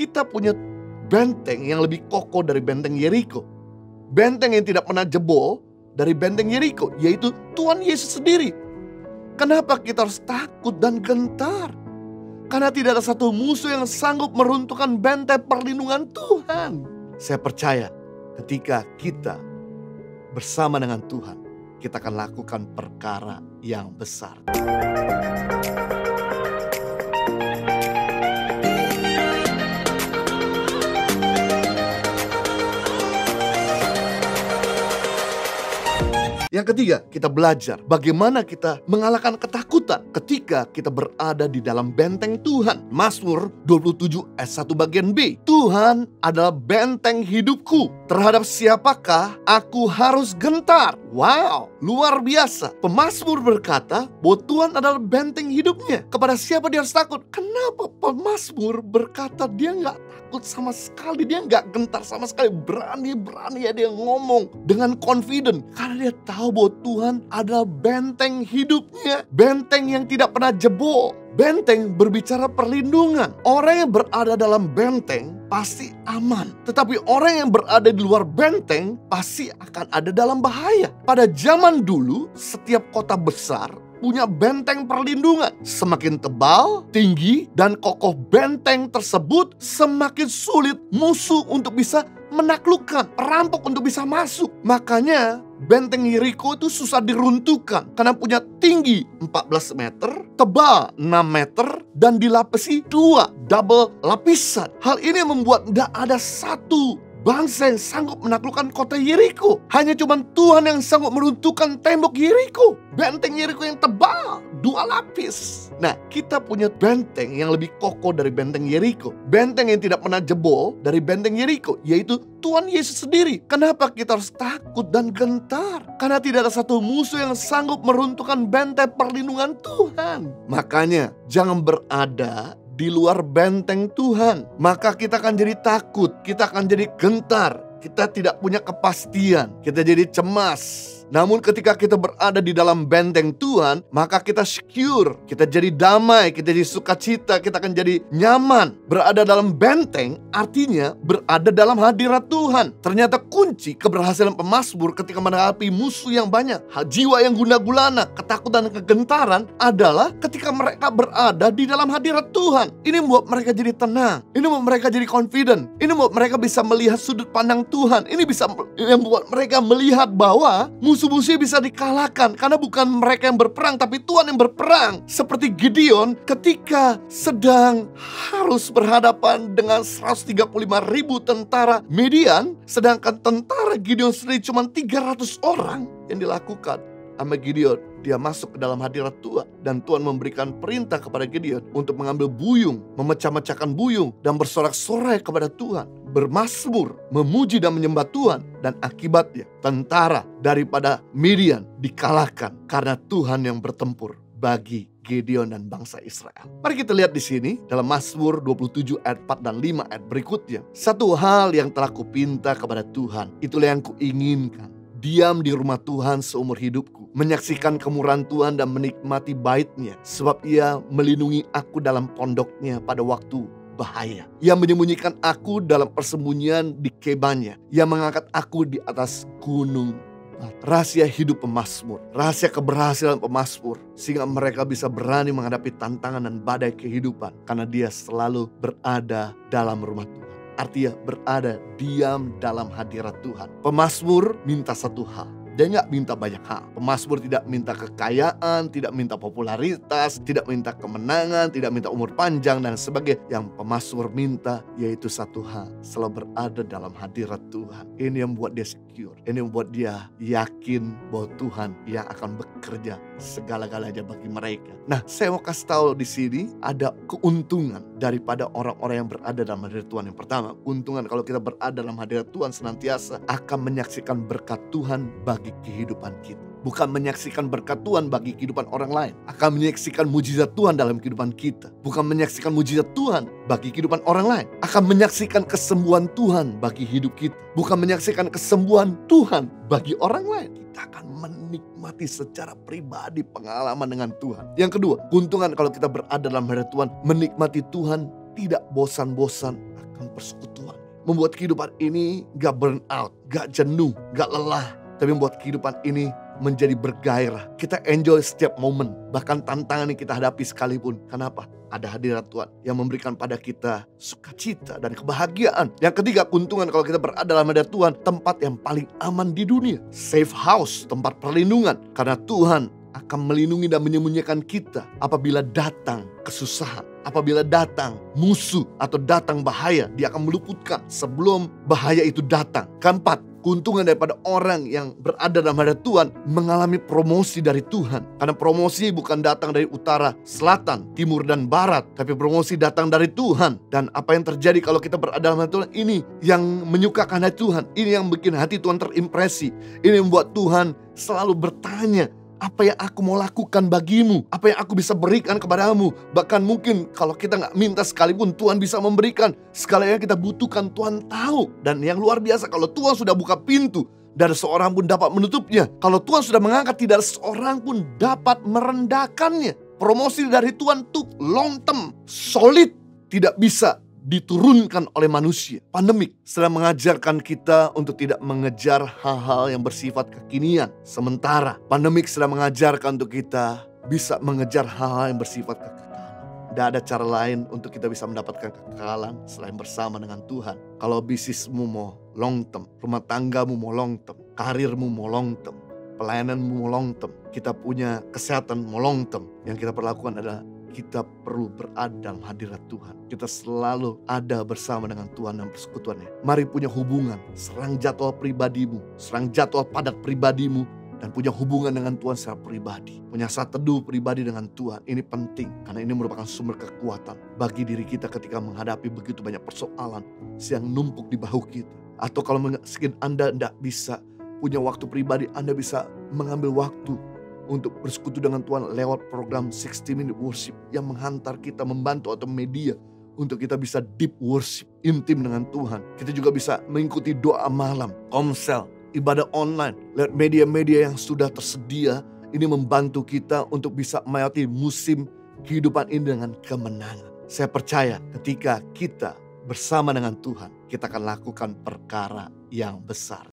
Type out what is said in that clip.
kita punya benteng yang lebih kokoh dari benteng Yeriko. Benteng yang tidak pernah jebol dari benteng Yeriko, yaitu Tuhan Yesus sendiri. Kenapa kita harus takut dan gentar? Karena tidak ada satu musuh yang sanggup meruntuhkan benteng perlindungan Tuhan. Saya percaya ketika kita bersama dengan Tuhan, kita akan lakukan perkara yang besar. Yang ketiga, kita belajar bagaimana kita mengalahkan ketakutan ketika kita berada di dalam benteng Tuhan. Mazmur 27 ayat 1 bagian B. Tuhan adalah benteng hidupku. Terhadap siapakah aku harus gentar? Wow, luar biasa. Pemazmur berkata bahwa Tuhan adalah benteng hidupnya. Kepada siapa dia harus takut? Kenapa pemazmur berkata dia nggak takut sama sekali? Dia nggak gentar sama sekali. Berani-berani ya dia ngomong dengan confident. Karena dia tahu bahwa Tuhan adalah benteng hidupnya. Benteng yang tidak pernah jebol. Benteng berbicara perlindungan. Orang yang berada dalam benteng pasti aman. Tetapi orang yang berada di luar benteng pasti akan ada dalam bahaya. Pada zaman dulu, setiap kota besar punya benteng perlindungan. Semakin tebal, tinggi, dan kokoh benteng tersebut, semakin sulit musuh untuk bisa menaklukkan, perampok untuk bisa masuk. Makanya benteng Yeriko itu susah diruntuhkan karena punya tinggi 14 meter, tebal 6 meter, dan dilapisi 2 double lapisan. Hal ini membuat tidak ada satu bangsa yang sanggup menaklukkan kota Yeriko. Hanya cuma Tuhan yang sanggup meruntuhkan tembok Yeriko. Benteng Yeriko yang tebal, 2 lapis. Nah, kita punya benteng yang lebih kokoh dari benteng Yeriko. Benteng yang tidak pernah jebol dari benteng Yeriko, yaitu Tuhan Yesus sendiri. Kenapa kita harus takut dan gentar? Karena tidak ada satu musuh yang sanggup meruntuhkan benteng perlindungan Tuhan. Makanya, jangan berada di luar benteng Tuhan. Maka kita akan jadi takut, kita akan jadi gentar, kita tidak punya kepastian, kita jadi cemas. Namun ketika kita berada di dalam benteng Tuhan, maka kita secure, kita jadi damai, kita jadi sukacita, kita akan jadi nyaman. Berada dalam benteng artinya berada dalam hadirat Tuhan. Ternyata kunci keberhasilan pemazmur ketika menghadapi musuh yang banyak, jiwa yang gundah gulana, ketakutan dan kegentaran adalah ketika mereka berada di dalam hadirat Tuhan. Ini membuat mereka jadi tenang, ini membuat mereka jadi confident, ini membuat mereka bisa melihat sudut pandang Tuhan. Ini bisa membuat mereka melihat bahwa musuh-musuhnya bisa dikalahkan karena bukan mereka yang berperang, tapi Tuhan yang berperang. Seperti Gideon ketika sedang harus berhadapan dengan 135.000 tentara Midian, sedangkan tentara Gideon sendiri cuma 300 orang. Yang dilakukan sama Gideon, dia masuk ke dalam hadirat Tuhan, dan Tuhan memberikan perintah kepada Gideon untuk mengambil buyung, memecah-mecahkan buyung, dan bersorak-sorai kepada Tuhan, bermazmur, memuji dan menyembah Tuhan. Dan akibatnya tentara daripada Midian dikalahkan karena Tuhan yang bertempur bagi Gideon dan bangsa Israel. Mari kita lihat di sini dalam Mazmur 27 ayat 4 dan 5 ayat berikutnya. Satu hal yang telah kupinta kepada Tuhan, itulah yang kuinginkan. Diam di rumah Tuhan seumur hidupku, menyaksikan kemurahan Tuhan dan menikmati bait-Nya, sebab Ia melindungi aku dalam pondok-Nya pada waktu bahaya. Ia menyembunyikan aku dalam persembunyian di kebanya. Ia mengangkat aku di atas gunung. Rahasia hidup pemazmur, rahasia keberhasilan pemazmur, sehingga mereka bisa berani menghadapi tantangan dan badai kehidupan karena dia selalu berada dalam rumah Tuhan. Artinya berada diam dalam hadirat Tuhan. Pemazmur minta satu hal. Dia nggak minta banyak hal. Pemazmur tidak minta kekayaan, tidak minta popularitas, tidak minta kemenangan, tidak minta umur panjang dan sebagainya. Yang pemazmur minta yaitu satu hal, selalu berada dalam hadirat Tuhan. Ini yang membuat dia secure. Ini yang membuat dia yakin bahwa Tuhan yang akan bekerja segala-galanya bagi mereka. Nah, saya mau kasih tahu di sini ada keuntungan daripada orang-orang yang berada dalam hadirat Tuhan. Yang pertama, keuntungan kalau kita berada dalam hadirat Tuhan senantiasa akan menyaksikan berkat Tuhan bagi kehidupan kita. Bukan menyaksikan berkat Tuhan bagi kehidupan orang lain. Akan menyaksikan mujizat Tuhan dalam kehidupan kita. Bukan menyaksikan mujizat Tuhan bagi kehidupan orang lain. Akan menyaksikan kesembuhan Tuhan bagi hidup kita. Bukan menyaksikan kesembuhan Tuhan bagi orang lain. Kita akan menikmati secara pribadi pengalaman dengan Tuhan. Yang kedua, keuntungan kalau kita berada dalam hadirat Tuhan, menikmati Tuhan tidak bosan-bosan akan persekutuan. Membuat kehidupan ini gak burn out, gak jenuh, gak lelah. Tapi membuat kehidupan ini menjadi bergairah. Kita enjoy setiap momen, bahkan tantangan yang kita hadapi sekalipun. Kenapa? Ada hadirat Tuhan yang memberikan pada kita sukacita dan kebahagiaan. Yang ketiga, keuntungan kalau kita berada dalam hadirat Tuhan, tempat yang paling aman di dunia. Safe house, tempat perlindungan. Karena Tuhan akan melindungi dan menyembunyikan kita apabila datang kesusahan. Apabila datang musuh atau datang bahaya, Dia akan meluputkan sebelum bahaya itu datang. Keempat, keuntungan daripada orang yang berada dalam hadirat Tuhan mengalami promosi dari Tuhan. Karena promosi bukan datang dari utara, selatan, timur, dan barat. Tapi promosi datang dari Tuhan. Dan apa yang terjadi kalau kita berada dalam hadirat Tuhan, ini yang menyukakan hati Tuhan. Ini yang bikin hati Tuhan terimpresi. Ini yang membuat Tuhan selalu bertanya, apa yang aku mau lakukan bagimu? Apa yang aku bisa berikan kepadamu? Bahkan mungkin kalau kita gak minta sekalipun, Tuhan bisa memberikan. Sekali yang kita butuhkan, Tuhan tahu. Dan yang luar biasa, kalau Tuhan sudah buka pintu, tidak ada seorang pun dapat menutupnya. Kalau Tuhan sudah mengangkat, tidak ada seorang pun dapat merendahkannya. Promosi dari Tuhan itu long term, solid, tidak bisa diturunkan oleh manusia. Pandemik sedang mengajarkan kita untuk tidak mengejar hal-hal yang bersifat kekinian. Sementara pandemik sedang mengajarkan untuk kita bisa mengejar hal-hal yang bersifat kekekalan. Tidak ada cara lain untuk kita bisa mendapatkan kekekalan selain bersama dengan Tuhan. Kalau bisnismu mau long term, rumah tanggamu mau long term, karirmu mau long term, pelayananmu mau long term, kita punya kesehatan mau long term, yang kita perlakukan adalah kita perlu berada dalam hadirat Tuhan. Kita selalu ada bersama dengan Tuhan dan persekutuannya. Mari punya hubungan, serang jadwal pribadimu, serang jadwal padat pribadimu, dan punya hubungan dengan Tuhan secara pribadi. Punya saat teduh pribadi dengan Tuhan. Ini penting, karena ini merupakan sumber kekuatan bagi diri kita ketika menghadapi begitu banyak persoalan yang numpuk di bahu kita. Atau kalau mungkin Anda tidak bisa punya waktu pribadi, Anda bisa mengambil waktu untuk bersekutu dengan Tuhan lewat program 60 Minute Worship yang menghantar kita, membantu atau media untuk kita bisa deep worship, intim dengan Tuhan. Kita juga bisa mengikuti doa malam, komsel, ibadah online, lewat media-media yang sudah tersedia. Ini membantu kita untuk bisa melewati musim kehidupan ini dengan kemenangan. Saya percaya ketika kita bersama dengan Tuhan, kita akan lakukan perkara yang besar.